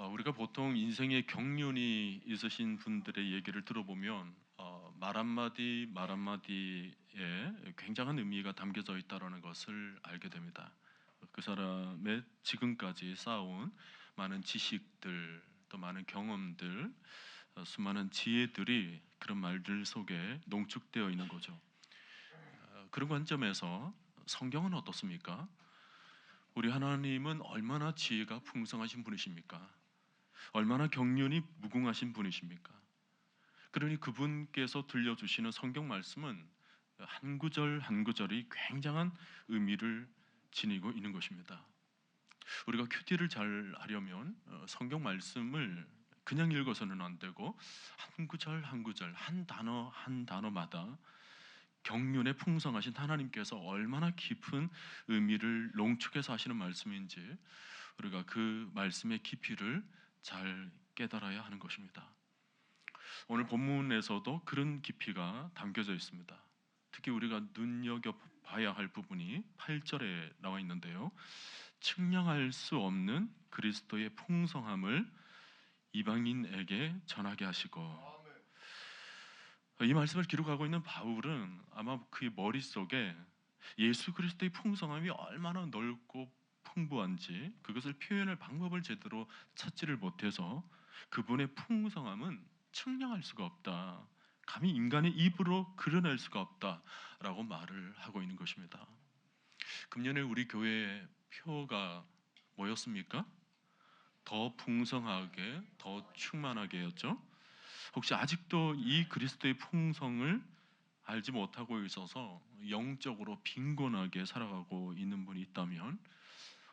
우리가 보통 인생의 경륜이 있으신 분들의 얘기를 들어보면 말 한마디 말 한마디에 굉장한 의미가 담겨져 있다는 것을 알게 됩니다. 그 사람의 지금까지 쌓아온 많은 지식들, 또 많은 경험들, 수많은 지혜들이 그런 말들 속에 농축되어 있는 거죠. 그런 관점에서 성경은 어떻습니까? 우리 하나님은 얼마나 지혜가 풍성하신 분이십니까? 얼마나 경륜이 무궁하신 분이십니까? 그러니 그분께서 들려주시는 성경 말씀은 한 구절 한 구절이 굉장한 의미를 지니고 있는 것입니다. 우리가 큐티를 잘 하려면 성경 말씀을 그냥 읽어서는 안 되고 한 구절 한 구절, 한 단어 한 단어마다 경륜에 풍성하신 하나님께서 얼마나 깊은 의미를 농축해서 하시는 말씀인지 우리가 그 말씀의 깊이를 잘 깨달아야 하는 것입니다. 오늘 본문에서도 그런 깊이가 담겨져 있습니다. 특히 우리가 눈여겨봐야 할 부분이 8절에 나와 있는데요. 측량할 수 없는 그리스도의 풍성함을 이방인에게 전하게 하시고, 이 말씀을 기록하고 있는 바울은 아마 그의 머릿속에 예수 그리스도의 풍성함이 얼마나 넓고 풍부한지 그것을 표현할 방법을 제대로 찾지를 못해서 그분의 풍성함은 측량할 수가 없다, 감히 인간의 입으로 그려낼 수가 없다라고 말을 하고 있는 것입니다. 금년에 우리 교회의 표가 뭐였습니까? 더 풍성하게, 더 충만하게였죠. 혹시 아직도 이 그리스도의 풍성을 알지 못하고 있어서 영적으로 빈곤하게 살아가고 있는 분이 있다면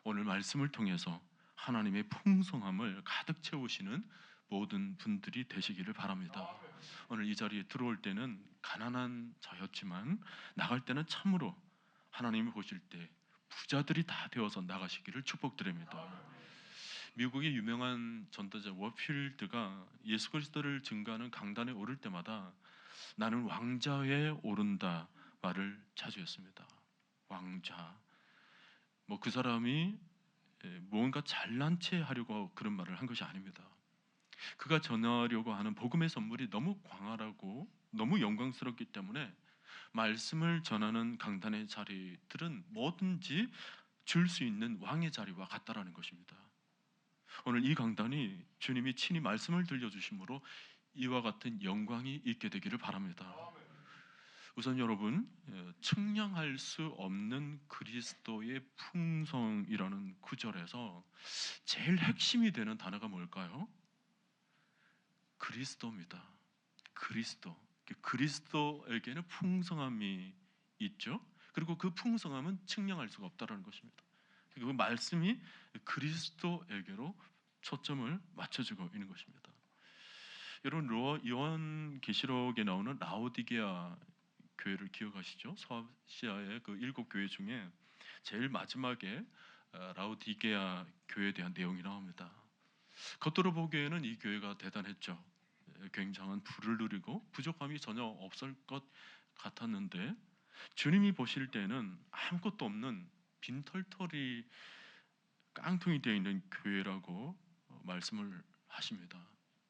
오늘 말씀을 통해서 하나님의 풍성함을 가득 채우시는 모든 분들이 되시기를 바랍니다. 오늘 이 자리에 들어올 때는 가난한 자였지만 나갈 때는 참으로 하나님이 보실 때 부자들이 다 되어서 나가시기를 축복드립니다. 미국의 유명한 전도자 워필드가 예수 그리스도를 증거하는 강단에 오를 때마다 나는 왕좌에 오른다 말을 자주 했습니다. 왕좌. 그 사람이 뭔가 잘난 체 하려고 그런 말을 한 것이 아닙니다. 그가 전하려고 하는 복음의 선물이 너무 광활하고 너무 영광스럽기 때문에 말씀을 전하는 강단의 자리들은 뭐든지 줄 수 있는 왕의 자리와 같다라는 것입니다. 오늘 이 강단이 주님이 친히 말씀을 들려주심으로 이와 같은 영광이 있게 되기를 바랍니다. 우선 여러분, 측량할 수 없는 그리스도의 풍성이라는 구절에서 제일 핵심이 되는 단어가 뭘까요? 그리스도입니다. 그리스도. 그리스도에게는 풍성함이 있죠. 그리고 그 풍성함은 측량할 수가 없다는 것입니다. 그 말씀이 그리스도에게로 초점을 맞춰주고 있는 것입니다. 여러분, 요한계시록에 나오는 라오디게아 교회를 기억하시죠? 서아시아의 그 7교회 중에 제일 마지막에 라오디게아 교회에 대한 내용이 나옵니다. 겉으로 보기에는 이 교회가 대단했죠. 굉장한 부를 누리고 부족함이 전혀 없을 것 같았는데 주님이 보실 때는 아무것도 없는 빈털털이 깡통이 되어 있는 교회라고 말씀을 하십니다.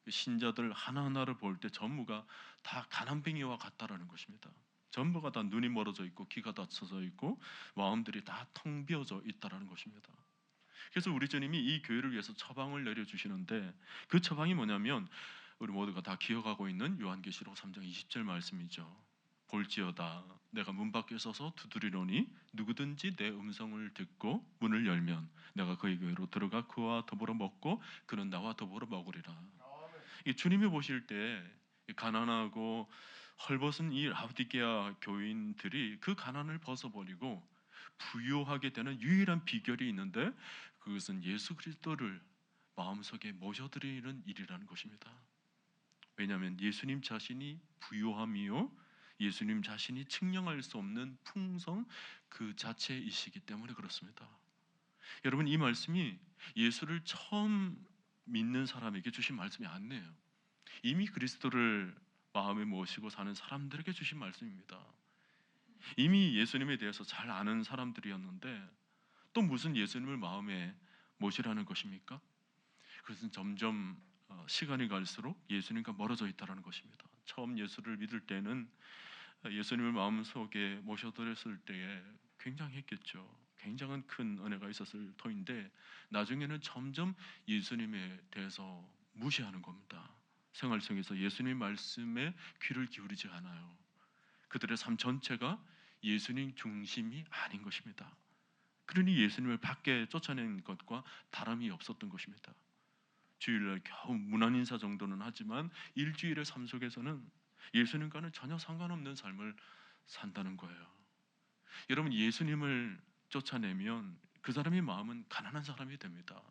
신자들 하나하나를 볼 때 전부가 다 가난뱅이와 같다라는 것입니다. 전부가 다 눈이 멀어져 있고 귀가 닫혀져 있고 마음들이 다 텅 비어져 있다라는 것입니다. 그래서 우리 주님이 이 교회를 위해서 처방을 내려주시는데 그 처방이 뭐냐면 우리 모두가 다 기억하고 있는 요한계시록 3장 20절 말씀이죠. 볼지어다 내가 문 밖에 서서 두드리노니 누구든지 내 음성을 듣고 문을 열면 내가 그의 교회로 들어가 그와 더불어 먹고 그는 나와 더불어 먹으리라. 이 주님이 보실 때 가난하고 헐벗은 이 라오디게아 교인들이 그 가난을 벗어버리고 부유하게 되는 유일한 비결이 있는데 그것은 예수 그리스도를 마음속에 모셔드리는 일이라는 것입니다. 왜냐하면 예수님 자신이 부유함이요 예수님 자신이 측량할 수 없는 풍성 그 자체이시기 때문에 그렇습니다. 여러분, 이 말씀이 예수를 처음 믿는 사람에게 주신 말씀이 아니에요. 이미 그리스도를 마음에 모시고 사는 사람들에게 주신 말씀입니다. 이미 예수님에 대해서 잘 아는 사람들이었는데 또 무슨 예수님을 마음에 모시라는 것입니까? 그것은 점점 시간이 갈수록 예수님과 멀어져 있다는 것입니다. 처음 예수를 믿을 때는 예수님을 마음속에 모셔드렸을 때에 굉장했겠죠. 굉장한 큰 은혜가 있었을 터인데 나중에는 점점 예수님에 대해서 무시하는 겁니다. 생활 속에서 예수님 말씀에 귀를 기울이지 않아요. 그들의 삶 전체가 예수님 중심이 아닌 것입니다. 그러니 예수님을 밖에 쫓아낸 것과 다름이 없었던 것입니다. 주일날 겨우 문안 인사 정도는 하지만 일주일의 삶 속에서는 예수님과는 전혀 상관없는 삶을 산다는 거예요. 여러분, 예수님을 쫓아내면 그 사람의 마음은 가난한 사람이 됩니다.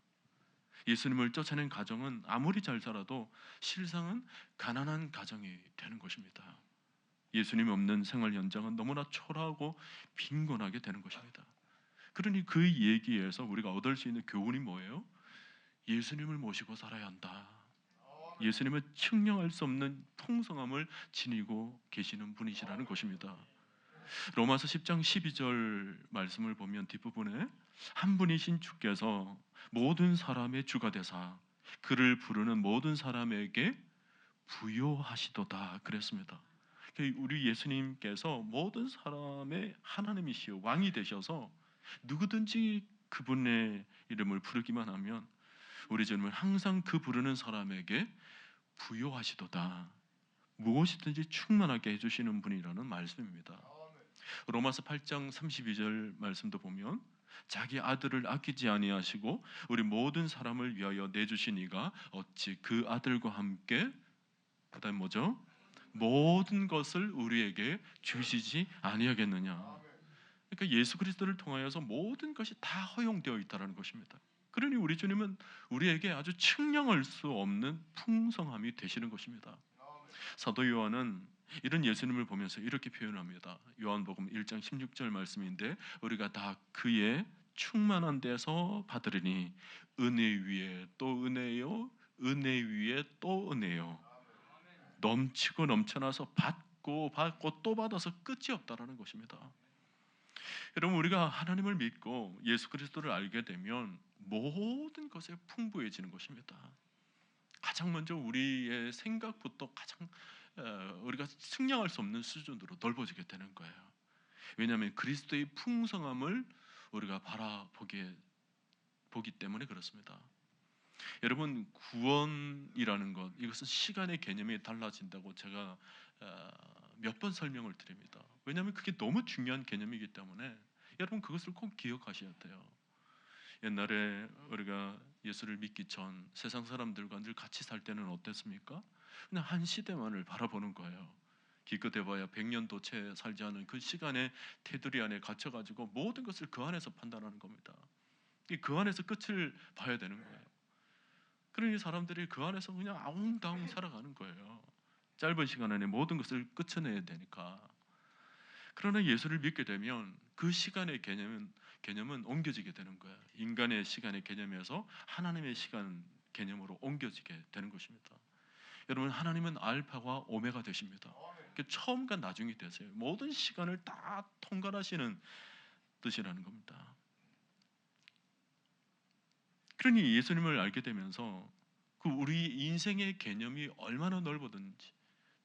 예수님을 쫓아낸 가정은 아무리 잘 살아도 실상은 가난한 가정이 되는 것입니다. 예수님 없는 생활 현장은 너무나 초라하고 빈곤하게 되는 것입니다. 그러니 그 얘기에서 우리가 얻을 수 있는 교훈이 뭐예요? 예수님을 모시고 살아야 한다. 예수님은 측량할 수 없는 풍성함을 지니고 계시는 분이시라는 것입니다. 로마서 10장 12절 말씀을 보면 뒷부분에 한 분이신 주께서 모든 사람의 주가 되사 그를 부르는 모든 사람에게 부요하시도다 그랬습니다. 우리 예수님께서 모든 사람의 하나님이시요 왕이 되셔서 누구든지 그분의 이름을 부르기만 하면 우리 주님은 항상 그 부르는 사람에게 부요하시도다. 무엇이든지 충만하게 해주시는 분이라는 말씀입니다. 로마서 8장 32절 말씀도 보면 자기 아들을 아끼지 아니하시고 우리 모든 사람을 위하여 내주신 이가 어찌 그 아들과 함께 그다음 뭐죠? 모든 것을 우리에게 주시지 아니하겠느냐. 그러니까 예수 그리스도를 통하여서 모든 것이 다 허용되어 있다는 것입니다. 그러니 우리 주님은 우리에게 아주 측량할 수 없는 풍성함이 되시는 것입니다. 사도 요한은 이런 예수님을 보면서 이렇게 표현합니다. 요한복음 1장 16절 말씀인데 우리가 다 그의 충만한 데서 받으리니 은혜 위에 또 은혜요 은혜 위에 또 은혜요 넘치고 넘쳐나서 받고 또 받아서 끝이 없다라는 것입니다. 여러분, 우리가 하나님을 믿고 예수 그리스도를 알게 되면 모든 것에 풍부해지는 것입니다. 가장 먼저 우리의 생각부터 가장 우리가 측량할 수 없는 수준으로 넓어지게 되는 거예요. 왜냐하면 그리스도의 풍성함을 우리가 보기 때문에 그렇습니다. 여러분, 구원이라는 것, 이것은 시간의 개념이 달라진다고 제가 몇 번 설명을 드립니다. 왜냐하면 그게 너무 중요한 개념이기 때문에 여러분 그것을 꼭 기억하셔야 돼요. 옛날에 우리가 예수를 믿기 전 세상 사람들과 늘 같이 살 때는 어땠습니까? 그냥 한 시대만을 바라보는 거예요. 기껏 해봐야 100년도 채 살지 않은 그 시간의 테두리 안에 갇혀가지고 모든 것을 그 안에서 판단하는 겁니다. 그 안에서 끝을 봐야 되는 거예요. 그러니 사람들이 그 안에서 그냥 아웅다웅 살아가는 거예요. 짧은 시간 안에 모든 것을 끝내야 되니까. 그러나 예수를 믿게 되면 그 시간의 개념은 옮겨지게 되는 거예요. 인간의 시간의 개념에서 하나님의 시간 개념으로 옮겨지게 되는 것입니다. 여러분, 하나님은 알파와 오메가 되십니다. 처음과 나중이 되세요. 모든 시간을 다 통괄하시는 뜻이라는 겁니다. 그러니 예수님을 알게 되면서 그 우리 인생의 개념이 얼마나 넓어든지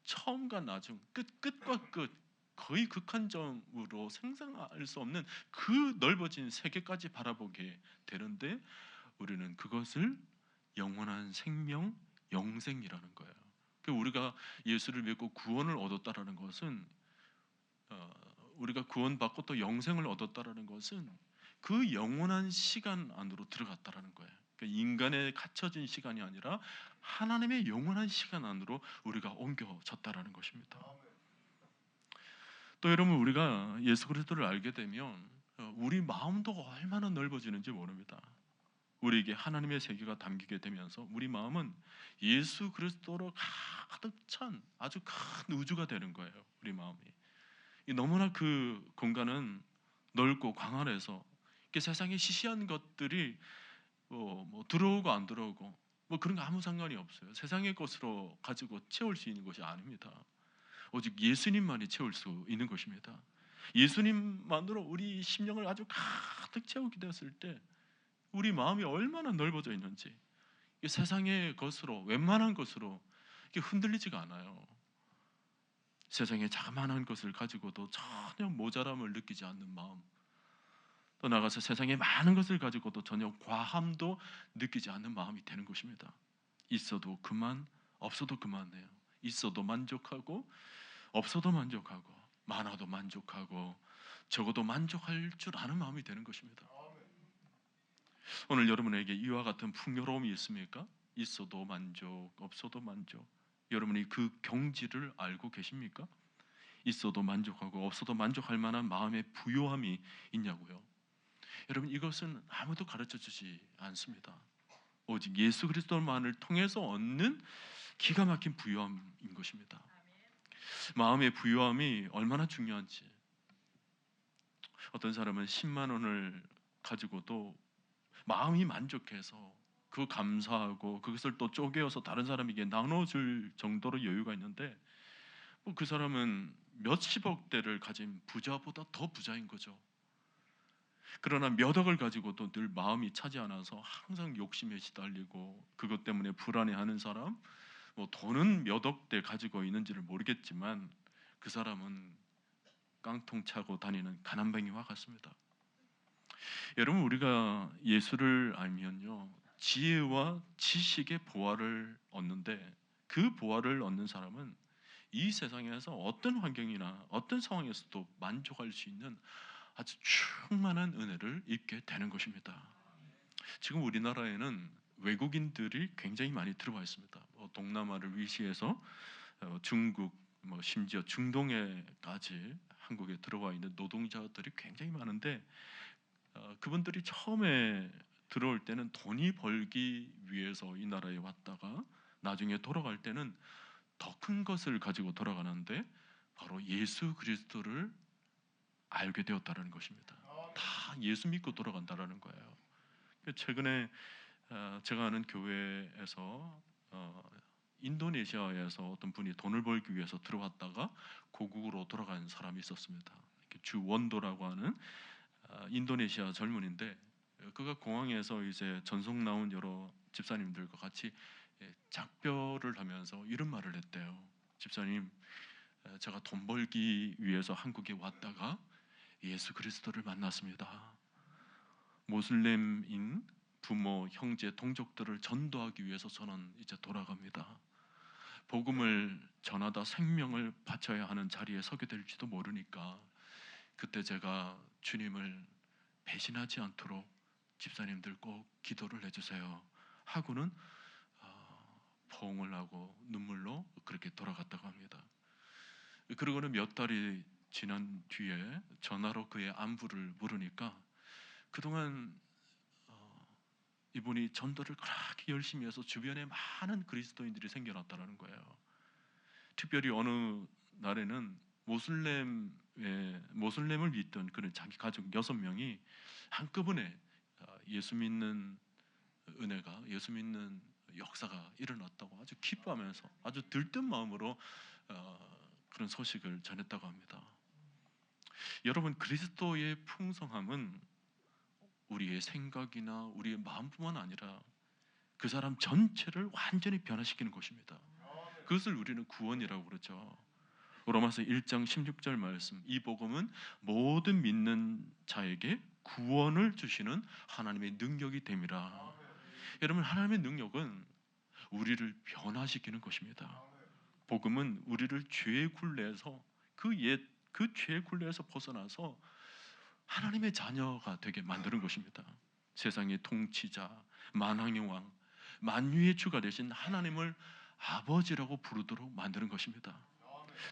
처음과 나중, 끝과 끝 거의 극한점으로 상상할 수 없는 그 넓어진 세계까지 바라보게 되는데 우리는 그것을 영원한 생명, 영생이라는 거예요. 우리가 예수를 믿고 구원을 얻었다라는 것은 우리가 구원받고 또 영생을 얻었다라는 것은 그 영원한 시간 안으로 들어갔다라는 거예요. 그러니까 인간의 갇혀진 시간이 아니라 하나님의 영원한 시간 안으로 우리가 옮겨졌다라는 것입니다. 또 여러분, 우리가 예수 그리스도를 알게 되면 우리 마음도 얼마나 넓어지는지 모릅니다. 우리에게 하나님의 세계가 담기게 되면서 우리 마음은 예수 그리스도로 가득 찬 아주 큰 우주가 되는 거예요. 우리 마음이 너무나 그 공간은 넓고 광활해서 세상에 시시한 것들이 뭐 들어오고 안 들어오고 뭐 그런 거 아무 상관이 없어요. 세상의 것으로 가지고 채울 수 있는 것이 아닙니다. 오직 예수님만이 채울 수 있는 것입니다. 예수님만으로 우리 심령을 아주 가득 채우게 되었을 때 우리 마음이 얼마나 넓어져 있는지 이 세상의 것으로, 웬만한 것으로 이게 흔들리지가 않아요. 세상의 자그마한 것을 가지고도 전혀 모자람을 느끼지 않는 마음, 또 나가서 세상의 많은 것을 가지고도 전혀 과함도 느끼지 않는 마음이 되는 것입니다. 있어도 그만, 없어도 그만해요. 있어도 만족하고, 없어도 만족하고, 많아도 만족하고, 적어도 만족할 줄 아는 마음이 되는 것입니다. 오늘 여러분에게 이와 같은 풍요로움이 있습니까? 있어도 만족, 없어도 만족. 여러분이 그 경지를 알고 계십니까? 있어도 만족하고 없어도 만족할 만한 마음의 부요함이 있냐고요. 여러분, 이것은 아무도 가르쳐 주지 않습니다. 오직 예수 그리스도만을 통해서 얻는 기가 막힌 부요함인 것입니다. 마음의 부요함이 얼마나 중요한지, 어떤 사람은 10만 원을 가지고도 마음이 만족해서 그 감사하고 그것을 또 쪼개어서 다른 사람에게 나눠줄 정도로 여유가 있는데, 그 사람은 몇십억대를 가진 부자보다 더 부자인 거죠. 그러나 몇 억을 가지고도 늘 마음이 차지 않아서 항상 욕심에 시달리고 그것 때문에 불안해하는 사람, 돈은 몇 억대 가지고 있는지를 모르겠지만 그 사람은 깡통 차고 다니는 가난뱅이와 같습니다. 여러분, 우리가 예수를 알면요, 지혜와 지식의 보화를 얻는데, 그 보화를 얻는 사람은 이 세상에서 어떤 환경이나 어떤 상황에서도 만족할 수 있는 아주 충만한 은혜를 입게 되는 것입니다. 지금 우리나라에는 외국인들이 굉장히 많이 들어와 있습니다. 동남아를 위시해서 중국, 심지어 중동에까지 한국에 들어와 있는 노동자들이 굉장히 많은데, 그분들이 처음에 들어올 때는 돈이 벌기 위해서 이 나라에 왔다가 나중에 돌아갈 때는 더 큰 것을 가지고 돌아가는데, 바로 예수 그리스도를 알게 되었다는 것입니다. 다 예수 믿고 돌아간다라는 거예요. 최근에 제가 아는 교회에서 인도네시아에서 어떤 분이 돈을 벌기 위해서 들어왔다가 고국으로 돌아간 사람이 있었습니다. 주 원도라고 하는 인도네시아 젊은인데, 그가 공항에서 이제 전송 나온 여러 집사님들과 같이 작별을 하면서 이런 말을 했대요. 집사님, 제가 돈 벌기 위해서 한국에 왔다가 예수 그리스도를 만났습니다. 모슬렘인 부모, 형제, 동족들을 전도하기 위해서 저는 이제 돌아갑니다. 복음을 전하다 생명을 바쳐야 하는 자리에 서게 될지도 모르니까 그때 제가 주님을 배신하지 않도록 집사님들 꼭 기도를 해주세요 하고는 포옹을 하고 눈물로 그렇게 돌아갔다고 합니다. 그러고는 몇 달이 지난 뒤에 전화로 그의 안부를 물으니까 그동안 이분이 전도를 그렇게 열심히 해서 주변에 많은 그리스도인들이 생겨났다는 거예요. 특별히 어느 날에는 모슬렘을 믿던 그런 자기 가족 6명이 한꺼번에 예수 믿는 은혜가, 예수 믿는 역사가 일어났다고 아주 기뻐하면서 아주 들뜬 마음으로 그런 소식을 전했다고 합니다. 여러분, 그리스도의 풍성함은 우리의 생각이나 우리의 마음뿐만 아니라 그 사람 전체를 완전히 변화시키는 것입니다. 그것을 우리는 구원이라고 그러죠. 로마서 1장 16절 말씀, 이 복음은 모든 믿는 자에게 구원을 주시는 하나님의 능력이 됨이라. 여러분, 하나님의 능력은 우리를 변화시키는 것입니다. 복음은 우리를 죄의 굴레에서 그 죄의 굴레에서 벗어나서 하나님의 자녀가 되게 만드는 것입니다. 세상의 통치자, 만왕의 왕, 만유의 주가 되신 하나님을 아버지라고 부르도록 만드는 것입니다.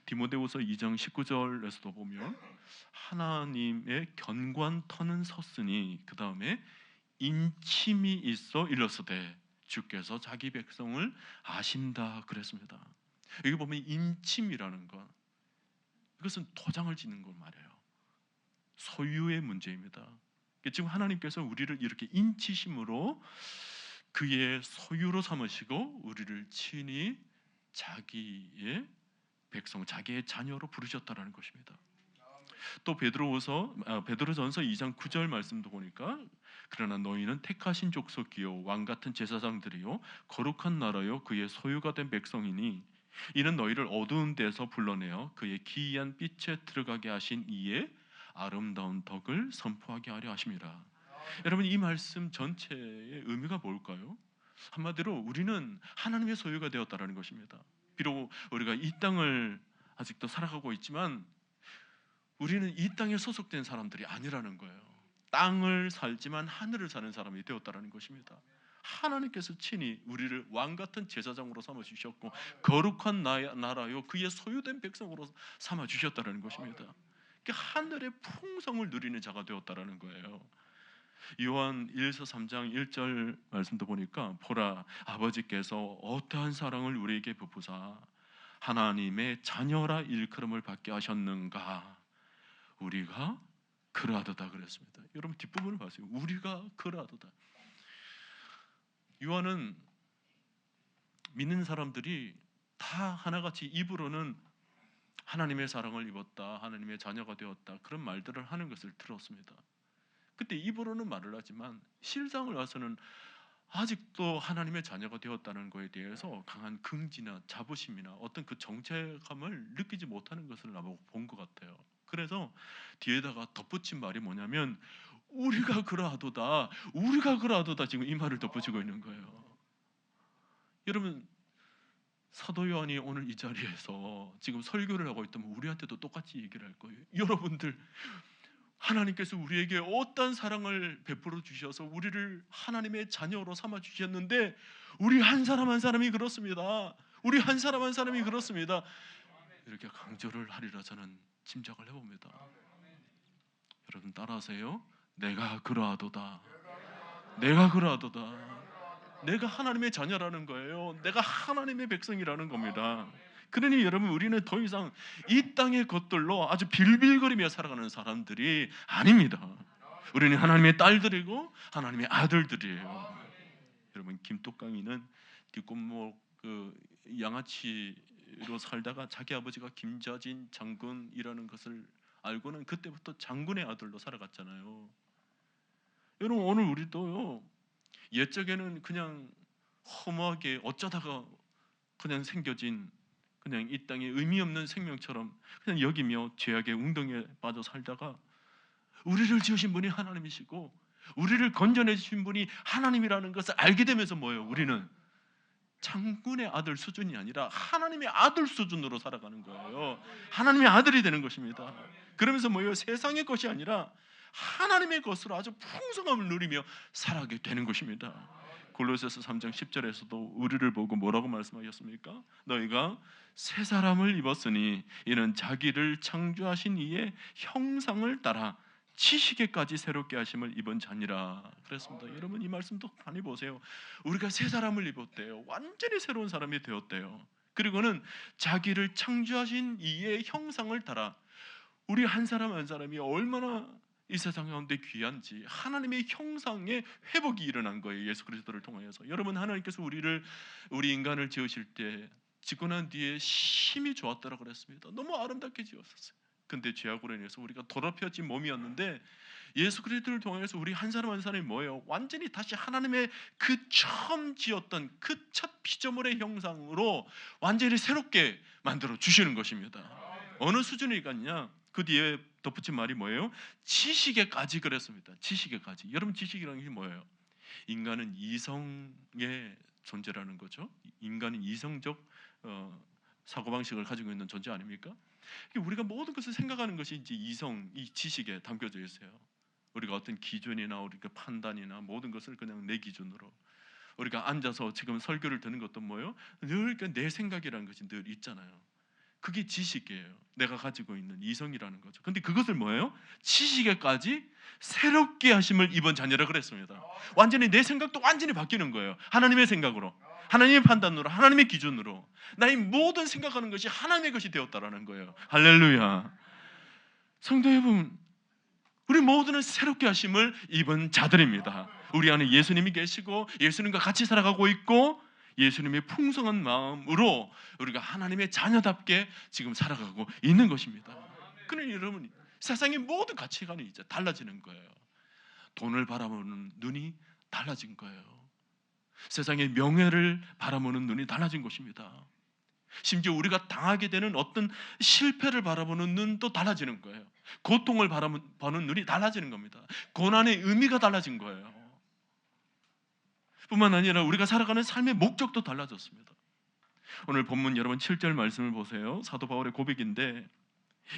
디모데후서 2장 19절에서도 보면 하나님의 견고한 터는 섰으니 그 다음에 인침이 있어 일렀으되 주께서 자기 백성을 아신다 그랬습니다. 여기 보면 인침이라는 것, 이것은 도장을 짓는 걸 말해요. 소유의 문제입니다. 지금 하나님께서 우리를 이렇게 인치심으로 그의 소유로 삼으시고 우리를 친히 자기의 백성, 자기의 자녀로 부르셨다라는 것입니다. 또 베드로전서 2장 9절 말씀도 보니까 그러나 너희는 택하신 족속이요 왕 같은 제사장들이요 거룩한 나라요 그의 소유가 된 백성이니 이는 너희를 어두운 데서 불러내어 그의 기이한 빛에 들어가게 하신 이의 아름다운 덕을 선포하게 하려 하심이라. 여러분, 이 말씀 전체의 의미가 뭘까요? 한마디로 우리는 하나님의 소유가 되었다라는 것입니다. 비록 우리가 이 땅을 아직도 살아가고 있지만 우리는 이 땅에 소속된 사람들이 아니라는 거예요. 땅을 살지만 하늘을 사는 사람이 되었다라는 것입니다. 하나님께서 친히 우리를 왕 같은 제사장으로 삼아 주셨고 거룩한 나라요 그의 소유된 백성으로 삼아 주셨다라는 것입니다. 하늘의 풍성을 누리는 자가 되었다라는 거예요. 요한 1서 3장 1절 말씀도 보니까 보라 아버지께서 어떠한 사랑을 우리에게 베푸사 하나님의 자녀라 일컬음을 받게 하셨는가 우리가 그러하도다 그랬습니다. 여러분 뒷부분을 보세요. 우리가 그러하도다. 요한은 믿는 사람들이 다 하나같이 입으로는 하나님의 사랑을 입었다, 하나님의 자녀가 되었다 그런 말들을 하는 것을 들었습니다. 그때 입으로는 말을 하지만 실상을 봐서는 아직도 하나님의 자녀가 되었다는 것에 대해서 강한 긍지나 자부심이나 어떤 그 정체감을 느끼지 못하는 것을 나보고 본 것 같아요. 그래서 뒤에다가 덧붙인 말이 뭐냐면 우리가 그러하도다, 우리가 그러하도다, 지금 이 말을 덧붙이고 있는 거예요. 여러분, 사도 요한이 오늘 이 자리에서 지금 설교를 하고 있다면 우리한테도 똑같이 얘기를 할 거예요. 여러분들, 하나님께서 우리에게 어떤 사랑을 베풀어 주셔서 우리를 하나님의 자녀로 삼아 주셨는데 우리 한 사람 한 사람이 그렇습니다. 우리 한 사람 한 사람이 그렇습니다. 이렇게 강조를 하리라 저는 짐작을 해봅니다. 여러분 따라하세요. 내가 그러하도다. 내가 그러하도다. 내가 하나님의 자녀라는 거예요. 내가 하나님의 백성이라는 겁니다. 그러니 여러분 우리는 더 이상 이 땅의 것들로 아주 빌빌거리며 살아가는 사람들이 아닙니다. 우리는 하나님의 딸들이고 하나님의 아들들이에요. 여러분 김똑강이는 뒷골목 양아치로 살다가 자기 아버지가 김자진 장군이라는 것을 알고는 그때부터 장군의 아들로 살아갔잖아요. 여러분 오늘 우리도요 옛적에는 그냥 허무하게 어쩌다가 그냥 생겨진 그냥 이 땅에 의미 없는 생명처럼 그냥 여기며 죄악의 웅덩이에 빠져 살다가 우리를 지으신 분이 하나님이시고 우리를 건져내 주신 분이 하나님이라는 것을 알게 되면서 뭐예요? 우리는 장군의 아들 수준이 아니라 하나님의 아들 수준으로 살아가는 거예요. 하나님의 아들이 되는 것입니다. 그러면서 뭐예요? 세상의 것이 아니라 하나님의 것으로 아주 풍성함을 누리며 살아가게 되는 것입니다. 골로새서 3장 10절에서도 우리를 보고 뭐라고 말씀하셨습니까? 너희가 새 사람을 입었으니 이는 자기를 창조하신 이의 형상을 따라 지식에까지 새롭게 하심을 입은 자니라 그랬습니다. 여러분 이 말씀도 많이 보세요. 우리가 새 사람을 입었대요. 완전히 새로운 사람이 되었대요. 그리고는 자기를 창조하신 이의 형상을 따라 우리 한 사람 한 사람이 얼마나 이 세상 가운데 귀한지 하나님의 형상의 회복이 일어난 거예요. 예수 그리스도를 통하여서. 여러분 하나님께서 우리 인간을 지으실 때 짓고 난 뒤에 심히 좋았다라고 그랬습니다. 너무 아름답게 지었었어요. 근데 죄악으로 인해서 우리가 더럽혀진 몸이었는데 예수 그리스도를 통해서 우리 한 사람 한 사람이 뭐예요? 완전히 다시 하나님의 그 처음 지었던 그 첫 피조물의 형상으로 완전히 새롭게 만들어 주시는 것입니다. 어느 수준이 갔냐? 그 뒤에 덧붙인 말이 뭐예요? 지식에까지 그랬습니다. 지식에까지. 여러분 지식이라는 게 뭐예요? 인간은 이성의 존재라는 거죠. 인간은 이성적 사고방식을 가지고 있는 존재 아닙니까? 우리가 모든 것을 생각하는 것이 이제 이성, 이 지식에 담겨져 있어요. 우리가 어떤 기준이나 우리가 판단이나 모든 것을 그냥 내 기준으로 우리가 앉아서 지금 설교를 듣는 것도 뭐예요? 늘 내 생각이라는 것이 늘 있잖아요. 그게 지식이에요. 내가 가지고 있는 이성이라는 거죠. 근데 그것을 뭐예요? 지식에까지 새롭게 하심을 입은 자녀라 그랬습니다. 완전히 내 생각도 완전히 바뀌는 거예요. 하나님의 생각으로, 하나님의 판단으로, 하나님의 기준으로 나의 모든 생각하는 것이 하나님의 것이 되었다라는 거예요. 할렐루야. 성도 여러분, 우리 모두는 새롭게 하심을 입은 자들입니다. 우리 안에 예수님이 계시고 예수님과 같이 살아가고 있고 예수님의 풍성한 마음으로 우리가 하나님의 자녀답게 지금 살아가고 있는 것입니다. 그러니 여러분 세상의 모든 가치관이 이제 달라지는 거예요. 돈을 바라보는 눈이 달라진 거예요. 세상의 명예를 바라보는 눈이 달라진 것입니다. 심지어 우리가 당하게 되는 어떤 실패를 바라보는 눈도 달라지는 거예요. 고통을 바라보는 눈이 달라지는 겁니다. 고난의 의미가 달라진 거예요. 뿐만 아니라 우리가 살아가는 삶의 목적도 달라졌습니다. 오늘 본문 여러분 7절 말씀을 보세요. 사도 바울의 고백인데,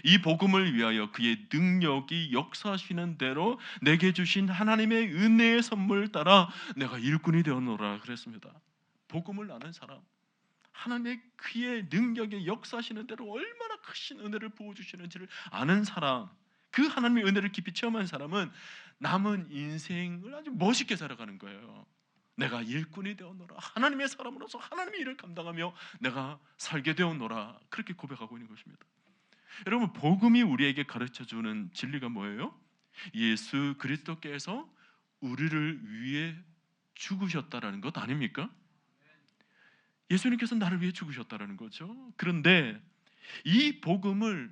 이 복음을 위하여 그의 능력이 역사하시는 대로 내게 주신 하나님의 은혜의 선물 따라 내가 일꾼이 되었노라 그랬습니다. 복음을 아는 사람, 하나님의 그의 능력에 역사하시는 대로 얼마나 크신 은혜를 부어주시는지를 아는 사람, 그 하나님의 은혜를 깊이 체험한 사람은 남은 인생을 아주 멋있게 살아가는 거예요. 내가 일꾼이 되었노라, 하나님의 사람으로서 하나님의 일을 감당하며 내가 살게 되었노라, 그렇게 고백하고 있는 것입니다. 여러분, 복음이 우리에게 가르쳐주는 진리가 뭐예요? 예수 그리스도께서 우리를 위해 죽으셨다라는 것 아닙니까? 예수님께서 나를 위해 죽으셨다라는 거죠. 그런데 이 복음을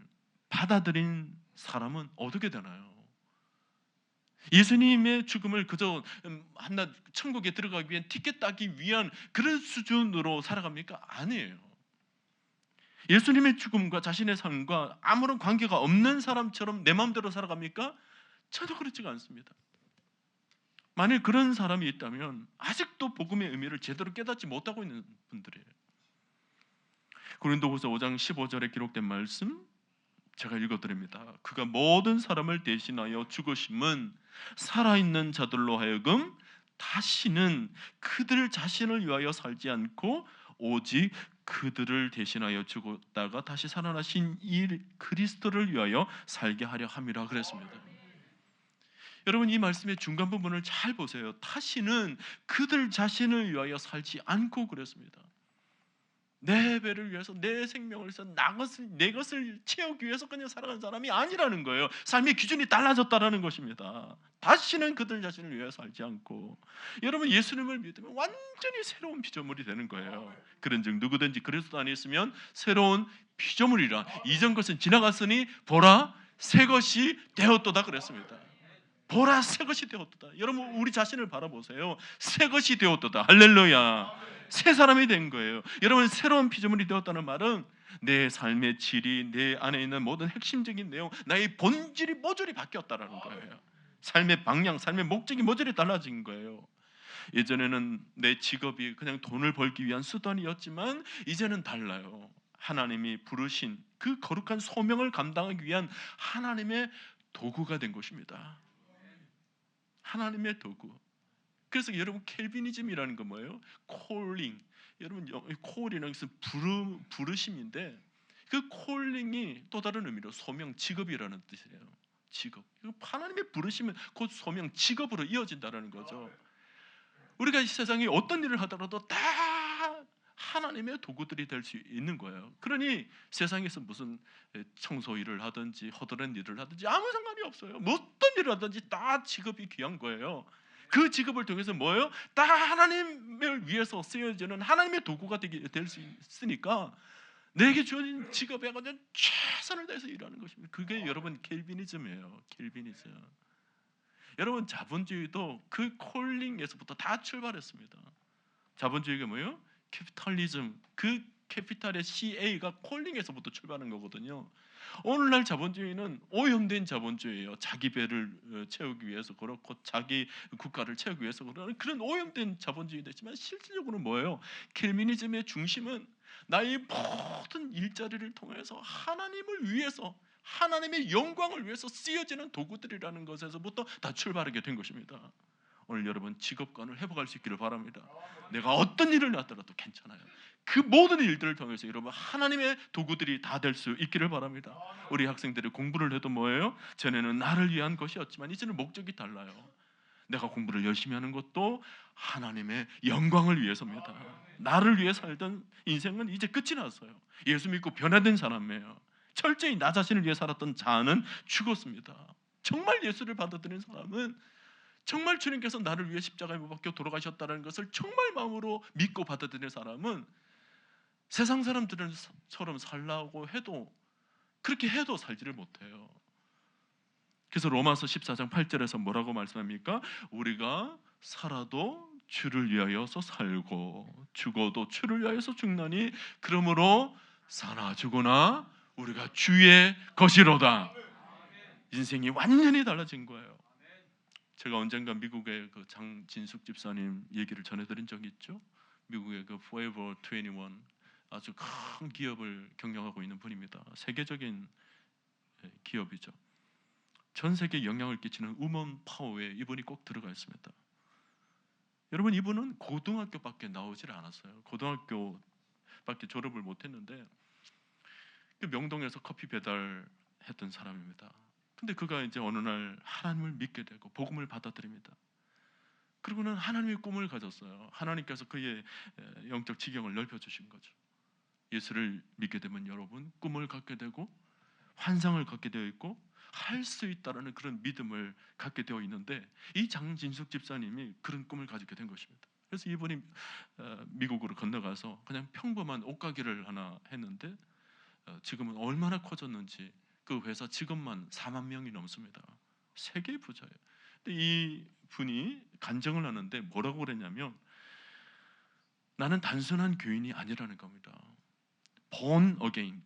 받아들인 사람은 어떻게 되나요? 예수님의 죽음을 그저 한낱 천국에 들어가기 위한 티켓 따기 위한 그런 수준으로 살아갑니까? 아니에요. 예수님의 죽음과 자신의 삶과 아무런 관계가 없는 사람처럼 내 마음대로 살아갑니까? 전혀 그렇지가 않습니다. 만일 그런 사람이 있다면 아직도 복음의 의미를 제대로 깨닫지 못하고 있는 분들이에요. 고린도후서 5장 15절에 기록된 말씀 제가 읽어드립니다. 그가 모든 사람을 대신하여 죽으심은 살아있는 자들로 하여금 다시는 그들 자신을 위하여 살지 않고 오직 그들을 대신하여 죽었다가 다시 살아나신 이 그리스도를 위하여 살게 하려 함이라 그랬습니다. 여러분, 이 말씀의 중간 부분을 잘 보세요. 다시는 그들 자신을 위하여 살지 않고 그랬습니다. 내 배를 위해서, 내 생명을 위해서, 내 것을 채우기 위해서 그냥 살아가는 사람이 아니라는 거예요. 삶의 기준이 달라졌다라는 것입니다. 다시는 그들 자신을 위해 살지 않고, 여러분 예수님을 믿으면 완전히 새로운 피조물이 되는 거예요. 그런즉 누구든지 그리스도 안에 있으면 새로운 피조물이라, 이전 것은 지나갔으니 보라 새 것이 되었도다 그랬습니다. 보라 새 것이 되었도다. 여러분, 우리 자신을 바라보세요. 새 것이 되었도다. 할렐루야. 새 사람이 된 거예요. 여러분, 새로운 피조물이 되었다는 말은 내 삶의 질이, 내 안에 있는 모든 핵심적인 내용, 나의 본질이 모조리 바뀌었다라는 거예요. 삶의 방향, 삶의 목적이 모조리 달라진 거예요. 예전에는 내 직업이 그냥 돈을 벌기 위한 수단이었지만 이제는 달라요. 하나님이 부르신 그 거룩한 소명을 감당하기 위한 하나님의 도구가 된 것입니다. 하나님의 도구. 그래서 여러분, 켈비니즘이라는 건 뭐예요? 콜링. 여러분, 콜이라는 것은 부르심인데, 그 콜링이 또 다른 의미로 소명, 직업이라는 뜻이에요. 직업. 하나님의 부르시면 곧 소명, 직업으로 이어진다는 거죠. 우리가 이 세상에 어떤 일을 하더라도 다 하나님의 도구들이 될 수 있는 거예요. 그러니 세상에서 무슨 청소 일을 하든지 허드렛 일을 하든지 아무 상관이 없어요. 어떤 일을 하든지 다 직업이 귀한 거예요. 그 직업을 통해서 뭐예요? 다 하나님을 위해서 쓰여지는 하나님의 도구가 될 수 있으니까 내게 주어진 직업에 그냥 최선을 다해서 일하는 것입니다. 그게 여러분 켈비니즘이에요. 켈비니즘. 여러분, 자본주의도 그 콜링에서부터 다 출발했습니다. 자본주의가 뭐예요? 캐피탈리즘. 그 캐피탈의 CA가 콜링에서부터 출발한 거거든요. 오늘날 자본주의는 오염된 자본주의예요. 자기 배를 채우기 위해서 그렇고 자기 국가를 채우기 위해서 그런 오염된 자본주의 됐지만 실질적으로 뭐예요? 켈비니즘의 중심은 나의 모든 일자리를 통해서 하나님을 위해서, 하나님의 영광을 위해서 쓰여지는 도구들이라는 것에서부터 다 출발하게 된 것입니다. 오늘 여러분 직업관을 회복할 수 있기를 바랍니다. 내가 어떤 일을 하더라도 괜찮아요. 그 모든 일들을 통해서 여러분 하나님의 도구들이 다 될 수 있기를 바랍니다. 우리 학생들이 공부를 해도 뭐예요? 전에는 나를 위한 것이었지만 이제는 목적이 달라요. 내가 공부를 열심히 하는 것도 하나님의 영광을 위해서입니다. 나를 위해 살던 인생은 이제 끝이 났어요. 예수 믿고 변화된 사람이에요. 철저히 나 자신을 위해 살았던 자는 죽었습니다. 정말 예수를 받아들인 사람은 정말 주님께서 나를 위해 십자가에 못 박혀 돌아가셨다는 것을 정말 마음으로 믿고 받아들인 사람은 세상 사람들처럼 살라고 해도, 그렇게 해도 살지를 못해요. 그래서 로마서 14장 8절에서 뭐라고 말씀합니까? 우리가 살아도 주를 위하여서 살고 죽어도 주를 위하여서 죽나니 그러므로 사나 죽으나 우리가 주의 것이로다. 인생이 완전히 달라진 거예요. 제가 언젠가 미국의 그 장진숙 집사님 얘기를 전해드린 적이 있죠. 미국의 그 Forever 21 아주 큰 기업을 경영하고 있는 분입니다. 세계적인 기업이죠. 전 세계에 영향을 끼치는 우먼 파워에 이분이 꼭 들어가 있습니다. 여러분, 이분은 고등학교밖에 나오질 않았어요. 고등학교밖에 졸업을 못했는데 그 명동에서 커피 배달했던 사람입니다. 근데 그가 이제 어느 날 하나님을 믿게 되고 복음을 받아들입니다. 그리고는 하나님의 꿈을 가졌어요. 하나님께서 그의 영적 지경을 넓혀주신 거죠. 예수를 믿게 되면 여러분 꿈을 갖게 되고 환상을 갖게 되어 있고 할 수 있다라는 그런 믿음을 갖게 되어 있는데 이 장진숙 집사님이 그런 꿈을 가지게 된 것입니다. 그래서 이분이 미국으로 건너가서 그냥 평범한 옷가게를 하나 했는데 지금은 얼마나 커졌는지 그 회사 직원만 4만 명이 넘습니다. 세계 부자예요. 근데 이 분이 간증을 하는데 뭐라고 그랬냐면 나는 단순한 교인이 아니라는 겁니다. born again.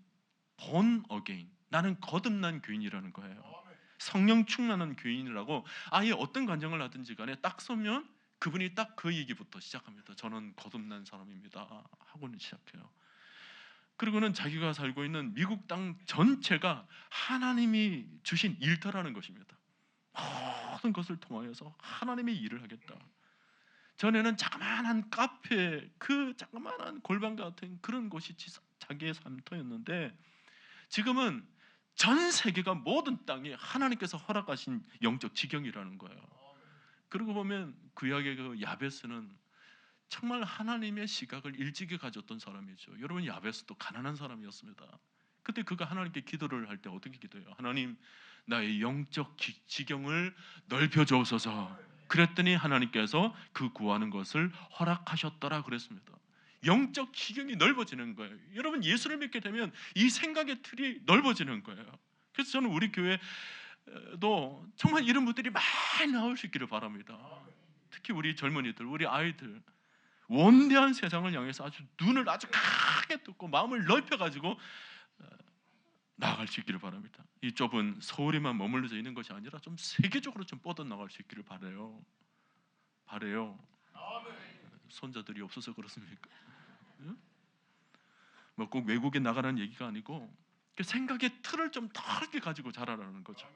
나는 거듭난 교인이라는 거예요. 성령 충만한 교인이라고 아예 어떤 간증을 하든지 간에 딱 서면 그분이 딱 그 얘기부터 시작합니다. 저는 거듭난 사람입니다 하고는 시작해요. 그리고는 자기가 살고 있는 미국 땅 전체가 하나님이 주신 일터라는 것입니다. 모든 것을 통하여서 하나님의 일을 하겠다. 전에는 자그마한 카페, 그 자그마한 골방 같은 그런 곳이 자기의 삶터였는데 지금은 전 세계가 모든 땅이 하나님께서 허락하신 영적 지경이라는 거예요. 그러고 보면 구약의 그 야베스는 정말 하나님의 시각을 일찍이 가졌던 사람이죠. 여러분, 야베스도 가난한 사람이었습니다. 그때 그가 하나님께 기도를 할 때 어떻게 기도해요? 하나님, 나의 영적 지경을 넓혀주옵소서. 그랬더니 하나님께서 그 구하는 것을 허락하셨더라 그랬습니다. 영적 지경이 넓어지는 거예요. 여러분, 예수를 믿게 되면 이 생각의 틀이 넓어지는 거예요. 그래서 저는 우리 교회도 정말 이런 분들이 많이 나올 수 있기를 바랍니다. 특히 우리 젊은이들, 우리 아이들 원대한 세상을 향해서 아주 눈을 아주 크게 뜨고 마음을 넓혀가지고 나아갈 수 있기를 바랍니다. 이 좁은 서울에만 머물러져 있는 것이 아니라 좀 세계적으로 좀 뻗어나갈 수 있기를 바라요. 손자들이 없어서 그렇습니까? 뭐 꼭 외국에 나가라는 얘기가 아니고 생각의 틀을 좀 넓게 가지고 자라라는 거죠.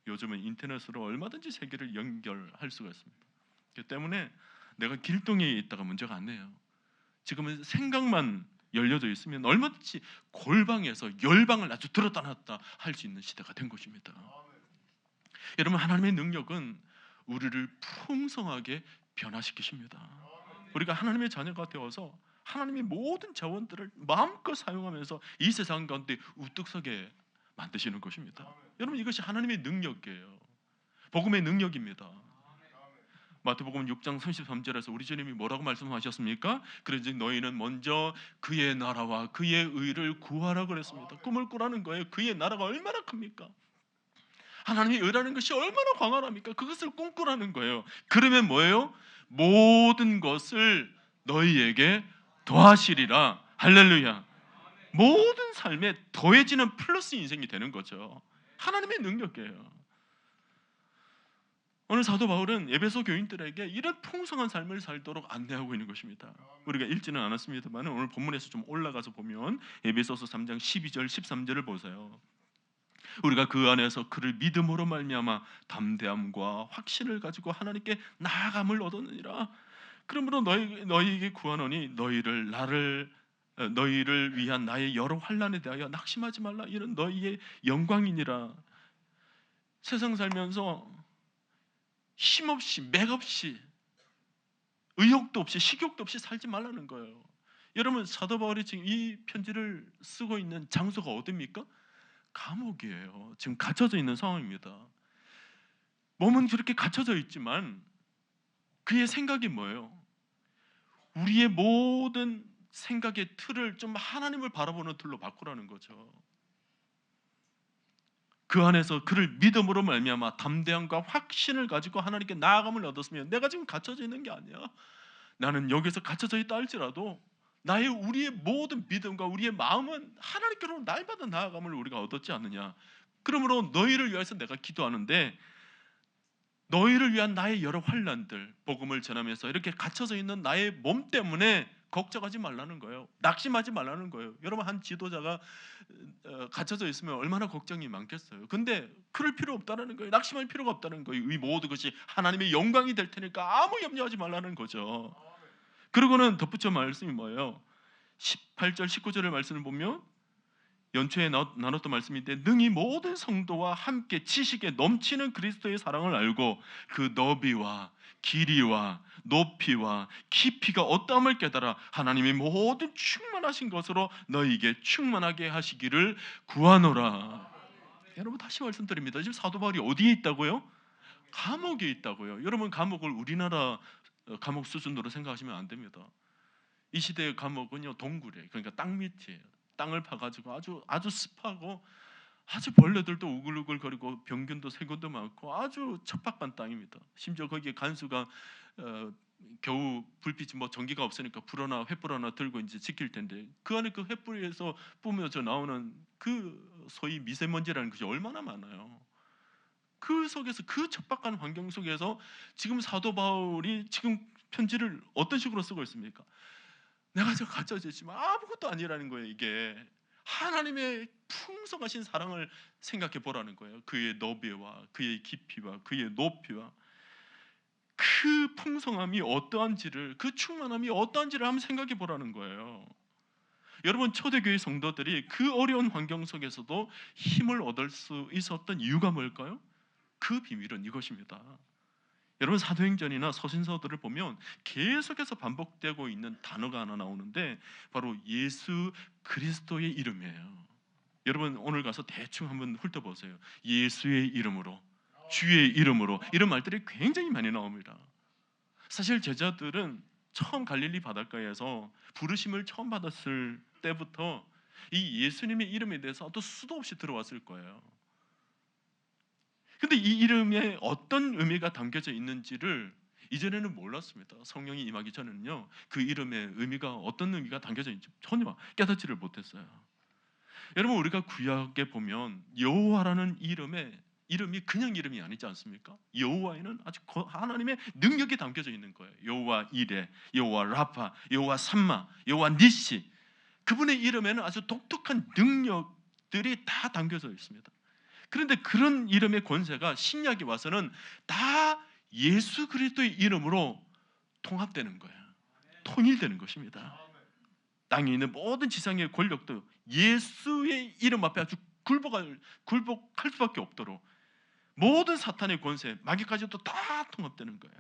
요즘은 인터넷으로 얼마든지 세계를 연결할 수가 있습니다. 그렇기 때문에 내가 길동에 있다가 문제가 안 돼요. 지금은 생각만 열려져 있으면 얼마든지 골방에서 열방을 아주 들었다 놨다 할 수 있는 시대가 된 것입니다. 여러분, 하나님의 능력은 우리를 풍성하게 변화시키십니다. 우리가 하나님의 자녀가 되어서 하나님의 모든 자원들을 마음껏 사용하면서 이 세상 가운데 우뚝 서게 만드시는 것입니다. 여러분, 이것이 하나님의 능력이에요. 복음의 능력입니다. 마태복음 6장 33절에서 우리 주님이 뭐라고 말씀하셨습니까? 그런즉 너희는 먼저 그의 나라와 그의 의를 구하라 그랬습니다. 꿈을 꾸라는 거예요. 그의 나라가 얼마나 큽니까? 하나님의 의라는 것이 얼마나 광활합니까? 그것을 꿈꾸라는 거예요. 그러면 뭐예요? 모든 것을 너희에게 더하시리라. 할렐루야. 모든 삶에 더해지는 플러스 인생이 되는 거죠. 하나님의 능력이에요. 오늘 사도 바울은 에베소 교인들에게 이런 풍성한 삶을 살도록 안내하고 있는 것입니다. 우리가 읽지는 않았습니다만 오늘 본문에서 좀 올라가서 보면 에베소서 3장 12절 13절을 보세요. 우리가 그 안에서 그를 믿음으로 말미암아 담대함과 확신을 가지고 하나님께 나아감을 얻었느니라. 그러므로 너희에게 구하노니 너희를 위한 나의 여러 환난에 대하여 낙심하지 말라. 이는 너희의 영광이니라. 세상 살면서 힘없이 맥없이 의욕도 없이 식욕도 없이 살지 말라는 거예요. 여러분, 사도 바울이 지금 이 편지를 쓰고 있는 장소가 어디입니까? 감옥이에요. 지금 갇혀져 있는 상황입니다. 몸은 그렇게 갇혀져 있지만 그의 생각이 뭐예요? 우리의 모든 생각의 틀을 좀 하나님을 바라보는 틀로 바꾸라는 거죠. 그 안에서 그를 믿음으로 말미암아 담대함과 확신을 가지고 하나님께 나아감을 얻었으면 내가 지금 갇혀져 있는 게 아니야. 나는 여기서 갇혀져 있다 할지라도 우리의 모든 믿음과 우리의 마음은 하나님께로 날마다 나아감을 우리가 얻었지 않느냐. 그러므로 너희를 위해서 내가 기도하는데 너희를 위한 나의 여러 환난들, 복음을 전하면서 이렇게 갇혀져 있는 나의 몸 때문에 걱정하지 말라는 거예요. 낙심하지 말라는 거예요. 여러분, 한 지도자가 갇혀져 있으면 얼마나 걱정이 많겠어요. 근데 그럴 필요 없다는 거예요. 낙심할 필요가 없다는 거예요. 이 모든 것이 하나님의 영광이 될 테니까 아무 염려하지 말라는 거죠. 그리고는 덧붙여 말씀이 뭐예요? 18절 19절의 말씀을 보면 연초에 나눴던 말씀인데 능히 모든 성도와 함께 지식에 넘치는 그리스도의 사랑을 알고 그 너비와 길이와 높이와 깊이가 어떠함을 깨달아 하나님의 모든 충만하신 것으로 너희에게 충만하게 하시기를 구하노라. 여러분, 다시 말씀드립니다. 지금 사도 바울이 어디에 있다고요? 감옥에 있다고요. 여러분, 감옥을 우리나라 감옥 수준으로 생각하시면 안 됩니다. 이 시대의 감옥은요, 동굴이에요. 그러니까 땅 밑이에요. 땅을 파가지고 아주 습하고 아주 벌레들도 우글우글거리고 병균도 세균도 많고 아주 척박한 땅입니다. 심지어 거기에 간수가 겨우 불빛이 전기가 없으니까 불 하나 횃불 하나 들고 이제 지킬 텐데 그 안에 그 횃불에서 뿜어져 나오는 그 소위 미세먼지라는 것이 얼마나 많아요. 그 속에서, 그 척박한 환경 속에서 지금 사도 바울이 지금 편지를 어떤 식으로 쓰고 있습니까? 내가 저 갇혀져 있지만 아무것도 아니라는 거예요. 이게 하나님의 풍성하신 사랑을 생각해 보라는 거예요. 그의 너비와 그의 깊이와 그의 높이와 그 풍성함이 어떠한지를, 그 충만함이 어떠한지를 한번 생각해 보라는 거예요. 여러분, 초대교회 성도들이 그 어려운 환경 속에서도 힘을 얻을 수 있었던 이유가 뭘까요? 그 비밀은 이것입니다. 여러분, 사도행전이나 서신서들을 보면 계속해서 반복되고 있는 단어가 하나 나오는데 바로 예수 그리스도의 이름이에요. 여러분, 오늘 가서 대충 한번 훑어보세요. 예수의 이름으로, 주의 이름으로, 이런 말들이 굉장히 많이 나옵니다. 사실 제자들은 처음 갈릴리 바닷가에서 부르심을 처음 받았을 때부터 이 예수님의 이름에 대해서 또 수도 없이 들어왔을 거예요. 근데 이 이름에 어떤 의미가 담겨져 있는지를 이전에는 몰랐습니다. 성령이 임하기 전에는요, 그 이름의 의미가 어떤 의미가 담겨져 있는지 전혀 깨닫지를 못했어요. 여러분, 우리가 구약에 보면 여호와라는 이름이 그냥 이름이 아니지 않습니까? 여호와에는 아주 하나님의 능력이 담겨져 있는 거예요. 여호와 이레, 여호와 라파, 여호와 삼마, 여호와 니시, 그분의 이름에는 아주 독특한 능력들이 다 담겨져 있습니다. 그런데 그런 이름의 권세가 신약에 와서는 다 예수 그리스도의 이름으로 통합되는 거예요. 통일되는 것입니다. 땅에 있는 모든 지상의 권력도 예수의 이름 앞에 아주 굴복할 수밖에 없도록 모든 사탄의 권세, 마귀까지도 다 통합되는 거예요.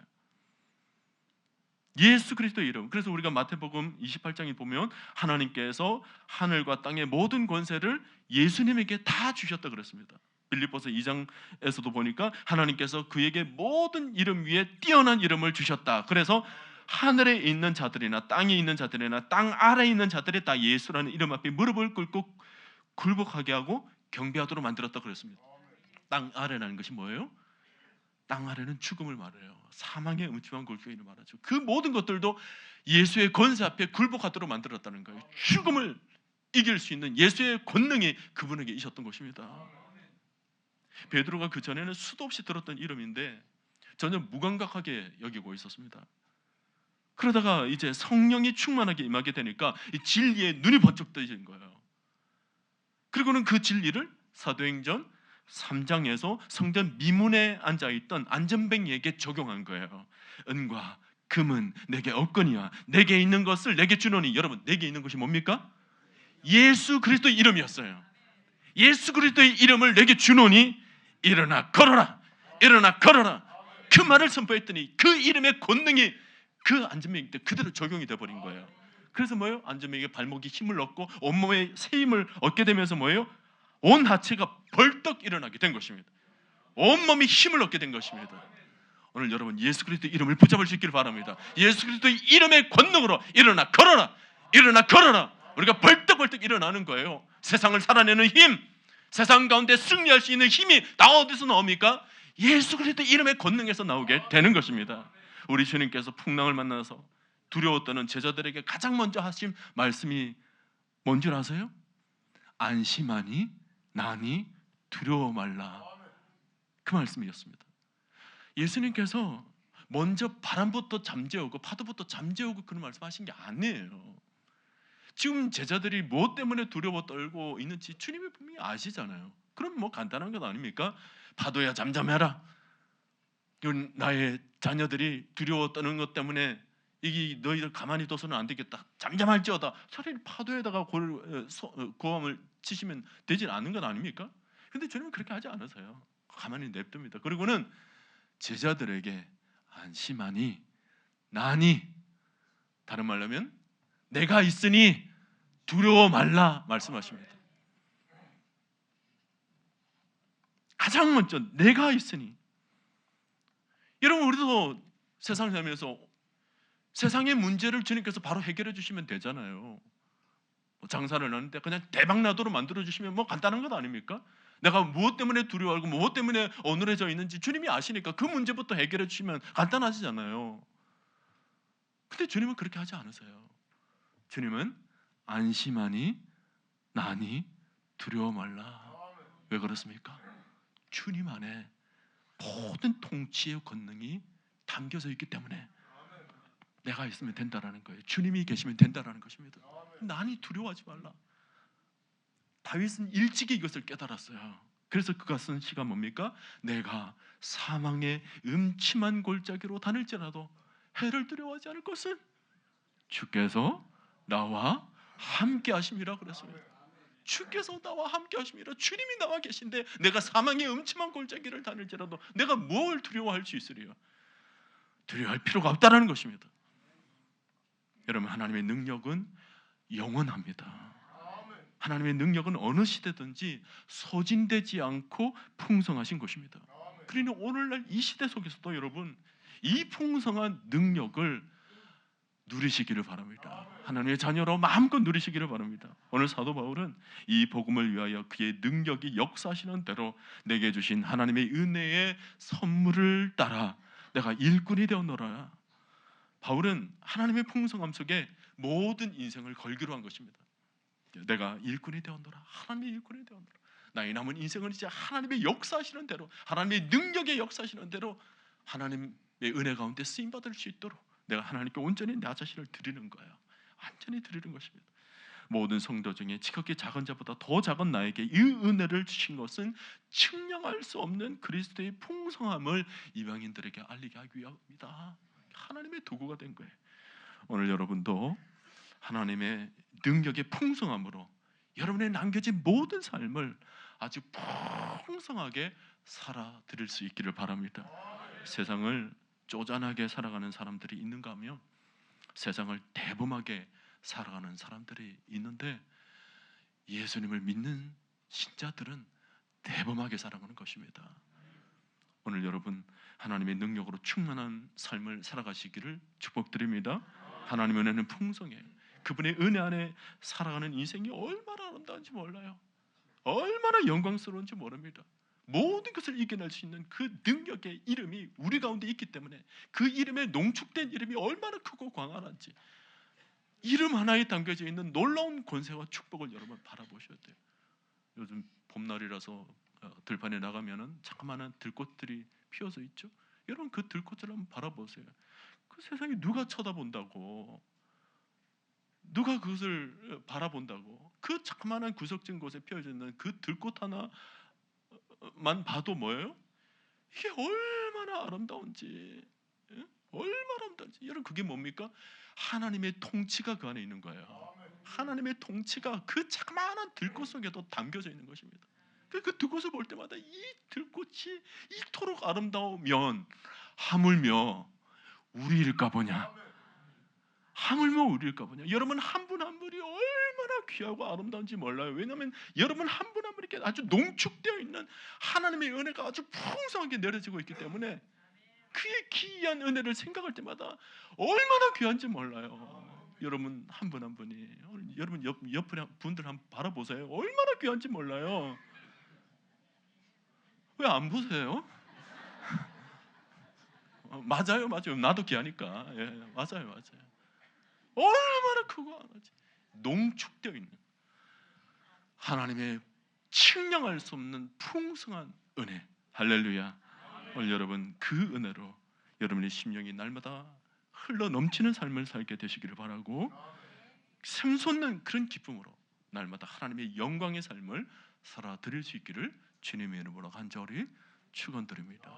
예수 그리스도의 이름. 그래서 우리가 마태복음 28장에 보면 하나님께서 하늘과 땅의 모든 권세를 예수님에게 다 주셨다 그랬습니다. 빌립보서 2장에서도 보니까 하나님께서 그에게 모든 이름 위에 뛰어난 이름을 주셨다. 그래서 하늘에 있는 자들이나 땅에 있는 자들이나 땅 아래에 있는 자들이 다 예수라는 이름 앞에 무릎을 꿇고 굴복하게 하고 경배하도록 만들었다 그랬습니다. 땅 아래라는 것이 뭐예요? 땅 아래는 죽음을 말해요. 사망의 음침한 골짜기를 말하죠. 그 모든 것들도 예수의 권세 앞에 굴복하도록 만들었다는 거예요. 죽음을 이길 수 있는 예수의 권능이 그분에게 있었던 것입니다. 베드로가 그 전에는 수도 없이 들었던 이름인데 전혀 무감각하게 여기고 있었습니다. 그러다가 이제 성령이 충만하게 임하게 되니까 이 진리에 눈이 번쩍 뜨이는 거예요. 그리고는 그 진리를 사도행전 3장에서 성전 미문에 앉아있던 안전뱅이에게 적용한 거예요. 은과 금은 내게 없거니와 내게 있는 것을 내게 주노니. 여러분, 내게 있는 것이 뭡니까? 예수 그리스도의 이름이었어요. 예수 그리스도의 이름을 내게 주노니 일어나 걸어라, 일어나 걸어라. 그 말을 선포했더니 그 이름의 권능이 그 안전뱅이 때 그대로 적용이 돼버린 거예요. 그래서 뭐예요? 안전뱅이의 발목이 힘을 얻고 온몸에 새 힘을 얻게 되면서 뭐예요? 온 하체가 벌떡 일어나게 된 것입니다. 온몸이 힘을 얻게 된 것입니다. 오늘 여러분, 예수 그리스도의 이름을 붙잡을 수 있기를 바랍니다. 예수 그리스도의 이름의 권능으로 일어나 걸어라, 일어나 걸어라. 우리가 벌떡벌떡 일어나는 거예요. 세상을 살아내는 힘, 세상 가운데 승리할 수 있는 힘이 다 어디서 나옵니까? 예수 그리스도 이름의 권능에서 나오게 되는 것입니다. 우리 주님께서 풍랑을 만나서 두려웠던 제자들에게 가장 먼저 하신 말씀이 뭔 줄 아세요? 안심하니 나니 두려워 말라. 그 말씀이었습니다. 예수님께서 먼저 바람부터 잠재우고 파도부터 잠재우고 그런 말씀하신 게 아니에요. 지금 제자들이 무엇 때문에 두려워 떨고 있는지 주님이 분명히 아시잖아요. 그럼 뭐 간단한 것 아닙니까? 파도야 잠잠해라. 나의 자녀들이 두려워 떠는 것 때문에 이게 너희들 가만히 둬서는 안 되겠다. 잠잠할지어다. 차라리 파도에다가 고함을 치시면 되지 않는 것 아닙니까? 근데 주님은 그렇게 하지 않으세요. 가만히 냅둡니다. 그리고는 제자들에게 안심하니 나니, 다른 말로 하면 내가 있으니 두려워 말라 말씀하십니다. 가장 먼저 내가 있으니. 여러분, 우리도 세상을 살면서 세상의 문제를 주님께서 바로 해결해 주시면 되잖아요. 장사를 하는데 그냥 대박 나도록 만들어 주시면 뭐 간단한 것 아닙니까? 내가 무엇 때문에 두려워하고 무엇 때문에 어눌해져 있는지 주님이 아시니까 그 문제부터 해결해 주시면 간단하시잖아요. 근데 주님은 그렇게 하지 않으세요. 주님은 안심하니 나니 두려워 말라. 왜 그렇습니까? 주님 안에 모든 통치의 권능이 담겨져 있기 때문에 내가 있으면 된다라는 거예요. 주님이 계시면 된다라는 것입니다. 나니 두려워하지 말라. 다윗은 일찍이 이것을 깨달았어요. 그래서 그가 쓴 시가 뭡니까? 내가 사망의 음침한 골짜기로 다닐지라도 해를 두려워하지 않을 것은 주께서 나와 함께 하심이라 그랬습니다. 주께서 나와 함께 하심이라. 주님이 나와 계신데 내가 사망의 음침한 골짜기를 다닐지라도 내가 뭘 두려워할 수 있으리요? 두려워할 필요가 없다라는 것입니다. 여러분, 하나님의 능력은 영원합니다. 하나님의 능력은 어느 시대든지 소진되지 않고 풍성하신 것입니다. 그러니 오늘날 이 시대 속에서도 여러분 이 풍성한 능력을 누리시기를 바랍니다. 하나님의 자녀로 마음껏 누리시기를 바랍니다. 오늘 사도 바울은 이 복음을 위하여 그의 능력이 역사하시는 대로 내게 주신 하나님의 은혜의 선물을 따라 내가 일꾼이 되었노라. 바울은 하나님의 풍성함 속에 모든 인생을 걸기로 한 것입니다. 내가 일꾼이 되었노라. 하나님의 일꾼이 되었노라. 나의 남은 인생을 이제 하나님의 역사하시는 대로, 하나님의 능력의 역사하시는 대로 하나님의 은혜 가운데 쓰임 받을 수 있도록 내가 하나님께 온전히 나 자신을 드리는 거예요. 완전히 드리는 것입니다. 모든 성도 중에 지극히 작은 자보다 더 작은 나에게 이 은혜를 주신 것은 측량할 수 없는 그리스도의 풍성함을 이방인들에게 알리게 하기 위함이다. 하나님의 도구가 된 거예요. 오늘 여러분도 하나님의 능력의 풍성함으로 여러분의 남겨진 모든 삶을 아주 풍성하게 살아드릴 수 있기를 바랍니다. 세상을 쪼잔하게 살아가는 사람들이 있는가 하면 세상을 대범하게 살아가는 사람들이 있는데 예수님을 믿는 신자들은 대범하게 살아가는 것입니다. 오늘 여러분 하나님의 능력으로 충만한 삶을 살아가시기를 축복드립니다. 하나님의 은혜는 풍성해. 그분의 은혜 안에 살아가는 인생이 얼마나 아름다운지 몰라요. 얼마나 영광스러운지 모릅니다. 모든 것을 이겨낼 수 있는 그 능력의 이름이 우리 가운데 있기 때문에 그 이름에 농축된 이름이 얼마나 크고 광활한지, 이름 하나에 담겨져 있는 놀라운 권세와 축복을 여러분 바라보셔야 돼요. 요즘 봄날이라서 들판에 나가면은 자그마한 들꽃들이 피어서 있죠. 여러분 그 들꽃을 한번 바라보세요. 그 세상에 누가 쳐다본다고, 누가 그것을 바라본다고. 그 자그마한 구석진 곳에 피어져 있는 그 들꽃 하나만 봐도 뭐예요? 이게 얼마나 아름다운지, 얼마나 아름다운지. 여러분 그게 뭡니까? 하나님의 통치가 그 안에 있는 거예요. 하나님의 통치가 그 자그마한 들꽃 속에도 담겨져 있는 것입니다. 그 들꽃을 볼 때마다 이 들꽃이 이토록 아름다우면 하물며 우리일까 보냐, 하물며 우리일까 보냐. 여러분 한 분 한 분이 얼마나 귀하고 아름다운지 몰라요. 왜냐하면 여러분 한 분 한 분에게 아주 농축되어 있는 하나님의 은혜가 아주 풍성하게 내려지고 있기 때문에 그의 귀한 은혜를 생각할 때마다 얼마나 귀한지 몰라요. 여러분 한 분 한 분이, 여러분 옆 분들 한번 바라보세요. 얼마나 귀한지 몰라요. 왜 안 보세요? 맞아요, 맞아요. 나도 귀하니까. 예, 맞아요, 맞아요. 얼마나 크고 하나지. 농축되어 있는 하나님의 측량할 수 없는 풍성한 은혜. 할렐루야. 오늘 여러분 그 은혜로 여러분의 심령이 날마다 흘러 넘치는 삶을 살게 되시기를 바라고, 샘솟는 그런 기쁨으로 날마다 하나님의 영광의 삶을 살아 드릴 수 있기를 주님의 이름으로 간절히 축원드립니다.